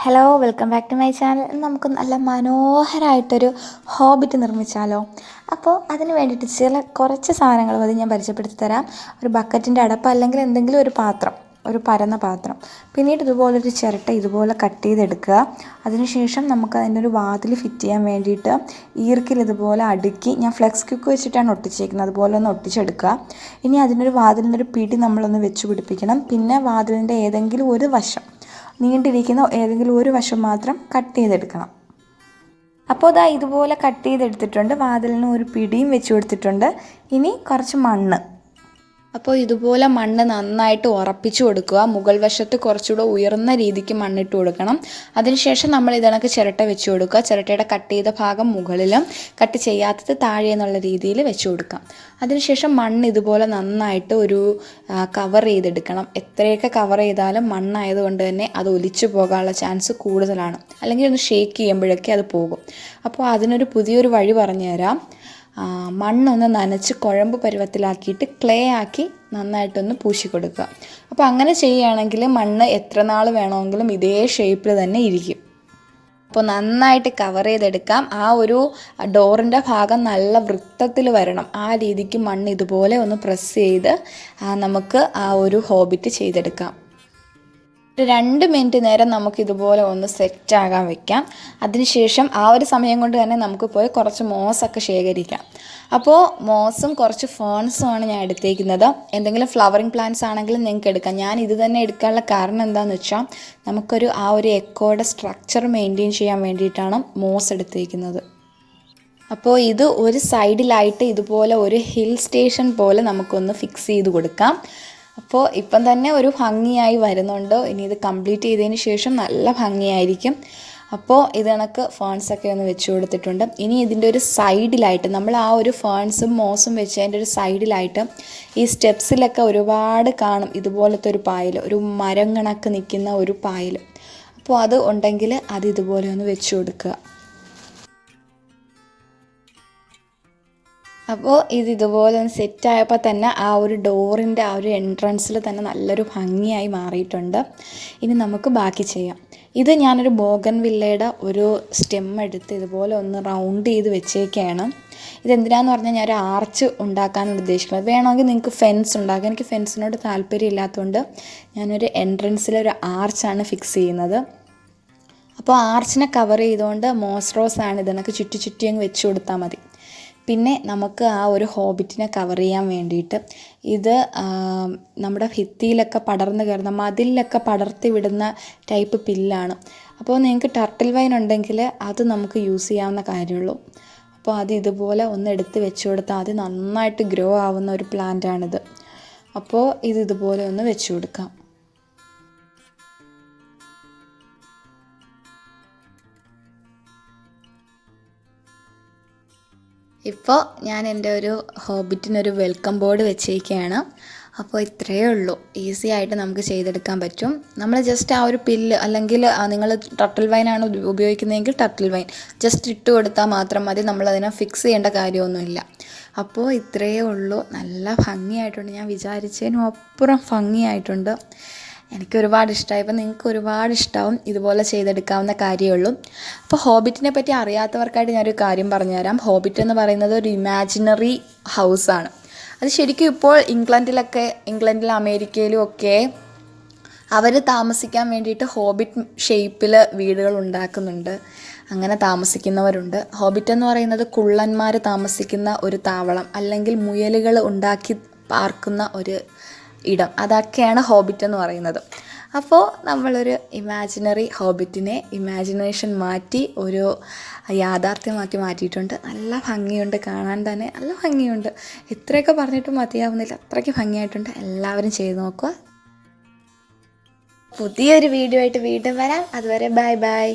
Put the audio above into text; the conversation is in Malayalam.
Hello welcome back to my channel. നമുക്ക് നല്ല മനോഹരമായിട്ടൊരു ഹോബിറ്റ് നിർമ്മിച്ചാലോ? അപ്പോൾ അതിന് വേണ്ടിയിട്ട് കുറച്ച് സാധനങ്ങൾ മതി ഞാൻ പരിചയപ്പെടുത്തി തരാം. ഒരു ബക്കറ്റിൻ്റെ അടപ്പ് അല്ലെങ്കിൽ എന്തെങ്കിലും ഒരു പാത്രം, ഒരു പരന്ന പാത്രം. പിന്നീട് ഇതുപോലൊരു ചിരട്ട ഇതുപോലെ കട്ട് ചെയ്തെടുക്കുക. അതിനുശേഷം നമുക്ക് അതിനൊരു വാതിൽ ഫിറ്റ് ചെയ്യാൻ വേണ്ടിയിട്ട് ഈർക്കിൽ ഇതുപോലെ അടുക്കി, ഞാൻ ഫ്ലെക്സ് ക്വിക്ക് വെച്ചിട്ടാണ് ഒട്ടിച്ചേക്കുന്നത്, അതുപോലെ ഒന്ന് ഒട്ടിച്ചെടുക്കുക. ഇനി അതിനൊരു വാതിലിനൊരു പിടി നമ്മളൊന്ന് വെച്ച് പിടിപ്പിക്കണം. പിന്നെ വാതിലിൻ്റെ ഏതെങ്കിലും ഒരു വശം, നീണ്ടിരിക്കുന്ന ഏതെങ്കിലും ഒരു വശം മാത്രം കട്ട് ചെയ്തെടുക്കണം. അപ്പോൾ ഇതുപോലെ കട്ട് ചെയ്തെടുത്തിട്ടുണ്ട്. വാതിലിന് ഒരു പിടിയും വെച്ച് കൊടുത്തിട്ടുണ്ട്. ഇനി കുറച്ച് മണ്ണ്. അപ്പോൾ ഇതുപോലെ മണ്ണ് നന്നായിട്ട് ഉറപ്പിച്ചു കൊടുക്കുക. മുകൾ വശത്ത് കുറച്ചുകൂടെ ഉയർന്ന രീതിക്ക് മണ്ണിട്ട് കൊടുക്കണം. അതിനുശേഷം നമ്മൾ ഇതിനൊക്കെ ചിരട്ട വെച്ച് കൊടുക്കുക. ചിരട്ടയുടെ കട്ട് ചെയ്ത ഭാഗം മുകളിലും കട്ട് ചെയ്യാത്തത് താഴെ എന്നുള്ള രീതിയിൽ വെച്ച് കൊടുക്കാം. അതിനുശേഷം മണ്ണ് ഇതുപോലെ നന്നായിട്ട് ഒരു കവർ ചെയ്തെടുക്കണം. എത്രയൊക്കെ കവർ ചെയ്താലും മണ്ണായതുകൊണ്ട് തന്നെ അത് ഒലിച്ചു പോകാനുള്ള ചാൻസ് കൂടുതലാണ്. അല്ലെങ്കിൽ ഒന്ന് ഷേക്ക് ചെയ്യുമ്പോഴൊക്കെ അത് പോകും. അപ്പോൾ അതിനൊരു പുതിയൊരു വഴി പറഞ്ഞു തരാം. മണ്ണൊന്ന് നനച്ച് കുഴമ്പ് പരുവത്തിലാക്കിയിട്ട് ക്ലേ ആക്കി നന്നായിട്ടൊന്ന് പൂശി കൊടുക്കുക. അപ്പോൾ അങ്ങനെ ചെയ്യുകയാണെങ്കിൽ മണ്ണ് എത്ര നാൾ വേണമെങ്കിലും ഇതേ ഷേപ്പിൽ തന്നെ ഇരിക്കും. അപ്പോൾ നന്നായിട്ട് കവർ ചെയ്തെടുക്കാം. ആ ഒരു ഡോറിൻ്റെ ഭാഗം നല്ല വൃത്തത്തിൽ വരണം. ആ രീതിക്ക് മണ്ണ് ഇതുപോലെ ഒന്ന് പ്രസ് ചെയ്ത് നമുക്ക് ആ ഒരു ഹോബിറ്റ് ചെയ്തെടുക്കാം. ഒരു 2 മിനിറ്റ് നേരം നമുക്കിതുപോലെ ഒന്ന് സെറ്റാകാൻ വെക്കാം. അതിനുശേഷം ആ ഒരു സമയം കൊണ്ട് തന്നെ നമുക്ക് പോയി കുറച്ച് മോസൊക്കെ ശേഖരിക്കാം. അപ്പോൾ മോസും കുറച്ച് ഫേൺസുമാണ് ഞാൻ എടുത്തേക്കുന്നത്. എന്തെങ്കിലും ഫ്ലവറിങ് പ്ലാന്റ്സ് ആണെങ്കിലും നിങ്ങൾക്ക് എടുക്കാം. ഞാൻ ഇത് തന്നെ എടുക്കാനുള്ള കാരണം എന്താണെന്ന് വെച്ചാൽ നമുക്കൊരു ആ ഒരു എക്കോയുടെ സ്ട്രക്ചർ മെയിൻറ്റെയിൻ ചെയ്യാൻ വേണ്ടിയിട്ടാണ് മോസ് എടുത്തേക്കുന്നത്. അപ്പോൾ ഇത് ഒരു സൈഡിലായിട്ട് ഇതുപോലെ ഒരു ഹിൽ സ്റ്റേഷൻ പോലെ നമുക്കൊന്ന് ഫിക്സ് ചെയ്ത് കൊടുക്കാം. അപ്പോൾ ഇപ്പം തന്നെ ഒരു ഭംഗിയായി വരുന്നുണ്ട്. ഇനി ഇത് കംപ്ലീറ്റ് ചെയ്തതിന് ശേഷം നല്ല ഭംഗിയായിരിക്കും. അപ്പോൾ ഇത് കണക്ക് ഫേൺസൊക്കെ ഒന്ന് വെച്ച് കൊടുത്തിട്ടുണ്ട്. ഇനി ഇതിൻ്റെ ഒരു സൈഡിലായിട്ട് നമ്മൾ ആ ഒരു ഫേൺസും മോസും വെച്ച് അതിൻ്റെ ഒരു സൈഡിലായിട്ട് ഈ സ്റ്റെപ്സിലൊക്കെ ഒരുപാട് കാണും ഇതുപോലത്തെ ഒരു പായൽ, ഒരു മരം കണക്ക് നിൽക്കുന്ന ഒരു പായൽ. അപ്പോൾ അത് ഉണ്ടെങ്കിൽ അത് ഇതുപോലെ ഒന്ന് വെച്ച് കൊടുക്കുക. അപ്പോൾ ഇതുപോലെ ഒന്ന് സെറ്റായപ്പോൾ തന്നെ ആ ഒരു ഡോറിൻ്റെ ആ ഒരു എൻട്രൻസിൽ തന്നെ നല്ലൊരു ഭംഗിയായി മാറിയിട്ടുണ്ട്. ഇനി നമുക്ക് ബാക്കി ചെയ്യാം. ഇത് ഞാനൊരു ബോഗൺവില്ലയുടെ ഒരു സ്റ്റെം എടുത്ത് ഇതുപോലെ ഒന്ന് റൗണ്ട് ചെയ്ത് വെച്ചേക്കാണ്. ഇതെന്തിനാന്ന് പറഞ്ഞാൽ ഞാൻ ഒരു ആർച്ച് ഉണ്ടാക്കാനാണ് ഉദ്ദേശിക്കുന്നത്. വേണമെങ്കിൽ നിങ്ങൾക്ക് ഫെൻസ് ഉണ്ടാക്കാം. എനിക്ക് ഫെൻസിനോട് താല്പര്യം ഇല്ലാത്തതുകൊണ്ട് ഞാനൊരു എൻട്രൻസിലൊരു ആർച്ചാണ് ഫിക്സ് ചെയ്യുന്നത്. അപ്പോൾ ആർച്ചിനെ കവർ ചെയ്തുകൊണ്ട് മോസ് റോസാണ് ഇതിനൊക്കെ ചുറ്റി അങ്ങ് വെച്ച് കൊടുത്താൽ മതി. പിന്നെ നമുക്ക് ആ ഒരു ഹോബിറ്റിനെ കവർ ചെയ്യാൻ വേണ്ടിയിട്ട് ഇത് നമ്മുടെ ഭിത്തിയിലൊക്കെ പടർന്ന് കയറുന്ന, മതിലിലൊക്കെ പടർത്തി വിടുന്ന ടൈപ്പ് പില്ലാണ്. അപ്പോൾ നിങ്ങൾക്ക് ടർട്ടിൽ വൈൻ ഉണ്ടെങ്കിൽ അത് നമുക്ക് യൂസ് ചെയ്യാവുന്ന കാര്യമുള്ളൂ. അപ്പോൾ അത് ഇതുപോലെ ഒന്ന് എടുത്ത് വെച്ച് കൊടുത്താൽ അത് നന്നായിട്ട് ഗ്രോ ആവുന്ന ഒരു പ്ലാന്റാണിത്. അപ്പോൾ ഇതുപോലെ ഒന്ന് വെച്ച് കൊടുക്കാം. ഇപ്പോൾ ഞാൻ എൻ്റെ ഒരു ഹോബിറ്റിനൊരു വെൽക്കം ബോർഡ് വെച്ചേക്കുകയാണ്. അപ്പോൾ ഇത്രയേ ഉള്ളൂ. ഈസി ആയിട്ട് നമുക്ക് ചെയ്തെടുക്കാൻ പറ്റും. നമ്മൾ ജസ്റ്റ് ആ ഒരു പില്ല്, അല്ലെങ്കിൽ നിങ്ങൾ ടർട്ടിൽ വൈനാണ് ഉപയോഗിക്കുന്നതെങ്കിൽ ടർട്ടിൽ വൈൻ ജസ്റ്റ് ഇട്ട് കൊടുത്താൽ മാത്രം മതി. നമ്മളതിനെ ഫിക്സ് ചെയ്യേണ്ട കാര്യമൊന്നുമില്ല. അപ്പോൾ ഇത്രയേ ഉള്ളൂ. നല്ല ഭംഗിയായിട്ടുണ്ട്. ഞാൻ വിചാരിച്ചതിനും അപ്പുറം ഭംഗിയായിട്ടുണ്ട്. എനിക്ക് ഒരുപാട് ഇഷ്ടമായി. അപ്പോൾ നിങ്ങൾക്ക് ഒരുപാട് ഇഷ്ടമാവും. ഇതുപോലെ ചെയ്തെടുക്കാവുന്ന കാര്യമുള്ളൂ. അപ്പോൾ ഹോബിറ്റിനെ പറ്റി അറിയാത്തവർക്കായിട്ട് ഞാനൊരു കാര്യം പറഞ്ഞുതരാം. ഹോബിറ്റ് എന്ന് പറയുന്നത് ഒരു ഇമാജിനറി ഹൗസാണ്. അത് ശരിക്കും ഇപ്പോൾ ഇംഗ്ലണ്ടിലും അമേരിക്കയിലും ഒക്കെ അവർ താമസിക്കാൻ വേണ്ടിയിട്ട് ഹോബിറ്റ് ഷേപ്പിൽ വീടുകൾ ഉണ്ടാക്കുന്നുണ്ട്. അങ്ങനെ താമസിക്കുന്നവരുണ്ട്. ഹോബിറ്റ് എന്ന് പറയുന്നത് കുള്ളന്മാർ താമസിക്കുന്ന ഒരു താവളം, അല്ലെങ്കിൽ മുയലുകൾ ഉണ്ടാക്കി പാർക്കുന്ന ഒരു ഇടം, അതൊക്കെയാണ് ഹോബിറ്റ് എന്ന് പറയുന്നത്. അപ്പോൾ നമ്മളൊരു ഇമാജിനറി ഹോബിറ്റിനെ ഇമാജിനേഷൻ മാറ്റി ഒരു യാഥാർത്ഥ്യമാക്കി മാറ്റിയിട്ടുണ്ട്. നല്ല ഭംഗിയുണ്ട്, കാണാൻ തന്നെ നല്ല ഭംഗിയുണ്ട്. ഇത്രയൊക്കെ പറഞ്ഞിട്ടും മതിയാവുന്നില്ല, അത്രയ്ക്ക് ഭംഗിയായിട്ടുണ്ട്. എല്ലാവരും ചെയ്ത് നോക്കുക. പുതിയൊരു വീഡിയോ ആയിട്ട് വീണ്ടും വരാം. അതുവരെ ബൈ ബൈ.